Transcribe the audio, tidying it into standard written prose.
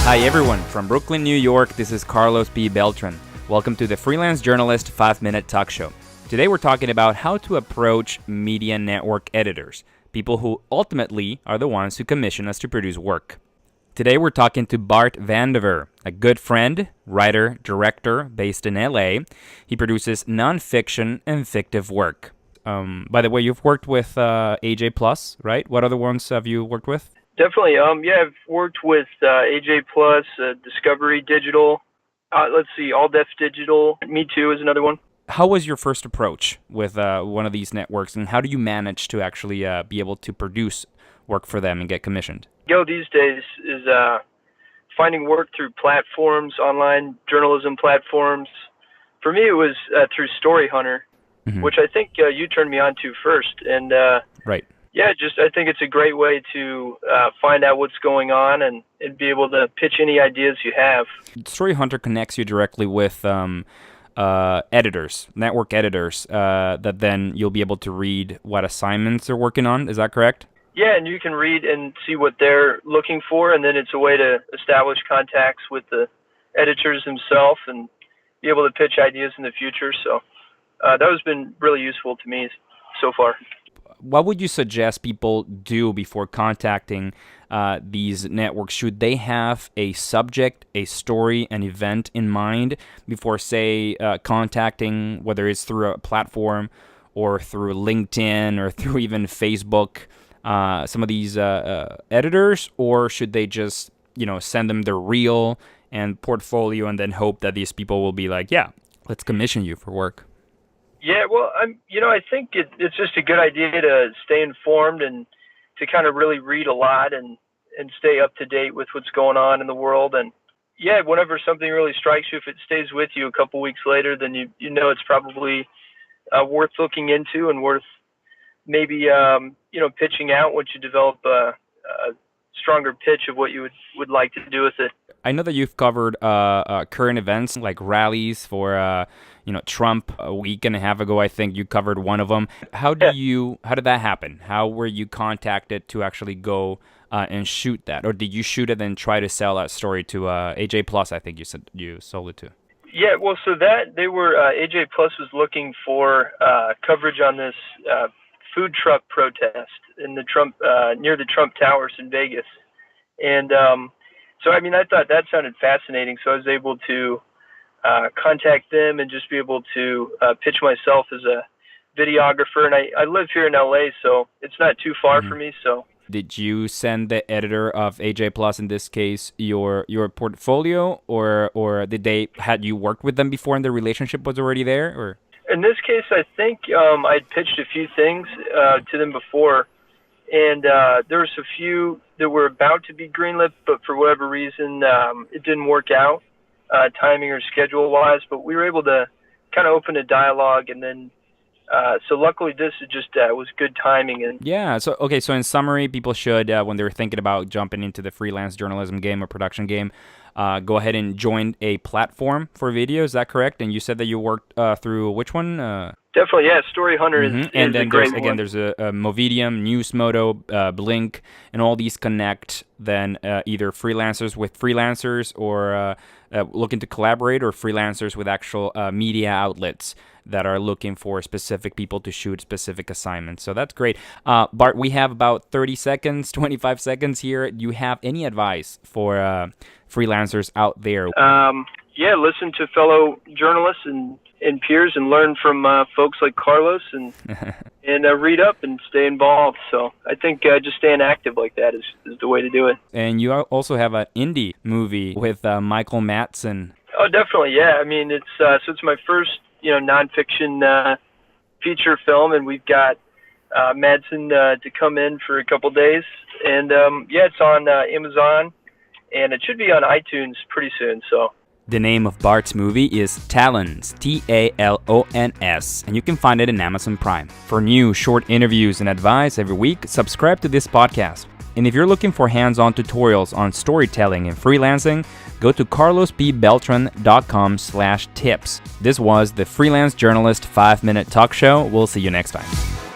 Hi everyone, from Brooklyn, New York, this is Carlos P. Beltran. Welcome to the Freelance Journalist 5-Minute Talk Show. Today we're talking about how to approach media network editors, people who ultimately are the ones who commission us to produce work. Today we're talking to Bart Vandever, a good friend, writer, director based in LA. He produces nonfiction and fictive work. By the way, you've worked with AJ Plus, right? What other ones have you worked with? Definitely. I've worked with AJ Plus, Discovery Digital. All Def Digital. Me Too is another one. How was your first approach with one of these networks, and how do you manage to actually be able to produce work for them and get commissioned? These days is finding work through platforms, online journalism platforms. For me, it was through Story Hunter, which I think you turned me on to first. And right. Yeah, I think it's a great way to find out what's going on and be able to pitch any ideas you have. Story Hunter connects you directly with editors, network editors, that then you'll be able to read what assignments they're working on. Is that correct? Yeah, and you can read and see what they're looking for, and then it's a way to establish contacts with the editors themselves and be able to pitch ideas in the future. So that has been really useful to me so far. What would you suggest people do before contacting these networks? Should they have a subject, a story, an event in mind before, say, contacting, whether it's through a platform or through LinkedIn or through even Facebook, some of these editors? Or should they just, send them their reel and portfolio and then hope that these people will be like, yeah, let's commission you for work? Yeah, well, I think it's just a good idea to stay informed and to kind of really read a lot and stay up to date with what's going on in the world. And yeah, whenever something really strikes you, if it stays with you a couple weeks later, then you know it's probably worth looking into and worth maybe pitching out once you develop a stronger pitch of what you would like to do with it. I know that you've covered current events like rallies for Trump a week and a half ago. I think you covered one of them. How did that happen? How were you contacted to actually go and shoot that, or did you shoot it and try to sell that story to AJ Plus? I think you said you sold it to. Yeah, well, so that they were AJ Plus was looking for coverage on this food truck protest in the Trump near the Trump Towers in Vegas, and so I thought that sounded fascinating. So I was able to contact them and just be able to pitch myself as a videographer. And I live here in LA, so it's not too far for me. So did you send the editor of AJ Plus, in this case, your portfolio, or had you worked with them before and the relationship was already there? Or in this case, I think I'd pitched a few things to them before, and there was a few that were about to be greenlit, but for whatever reason, it didn't work out, timing or schedule-wise. But we were able to kind of open a dialogue, and then so luckily this is just was good timing. And yeah. So in summary, people should, when they're thinking about jumping into the freelance journalism game or production game, go ahead and join a platform for video. Is that correct? And you said that you worked through which one? Definitely, yeah. Story Hunter is and then a great one. There's a Movidium, Newsmodo, Blink, and all these connect then either freelancers with freelancers or looking to collaborate, or freelancers with actual media outlets that are looking for specific people to shoot specific assignments. So that's great. Bart, we have about 30 seconds, 25 seconds here. Do you have any advice for freelancers out there? Yeah, listen to fellow journalists and peers and learn from folks like Carlos and read up and stay involved. So I think just staying active like that is the way to do it. And you also have an indie movie with Michael Madsen. Oh, definitely, yeah. It's my first nonfiction feature film, and we've got Madsen to come in for a couple days. And it's on Amazon, and it should be on iTunes pretty soon. So. The name of Bart's movie is Talons, Talons, and you can find it in Amazon Prime. For new short interviews and advice every week, subscribe to this podcast. And if you're looking for hands-on tutorials on storytelling and freelancing, go to carlospbeltran.com/tips. This was the Freelance Journalist 5-Minute Talk Show. We'll see you next time.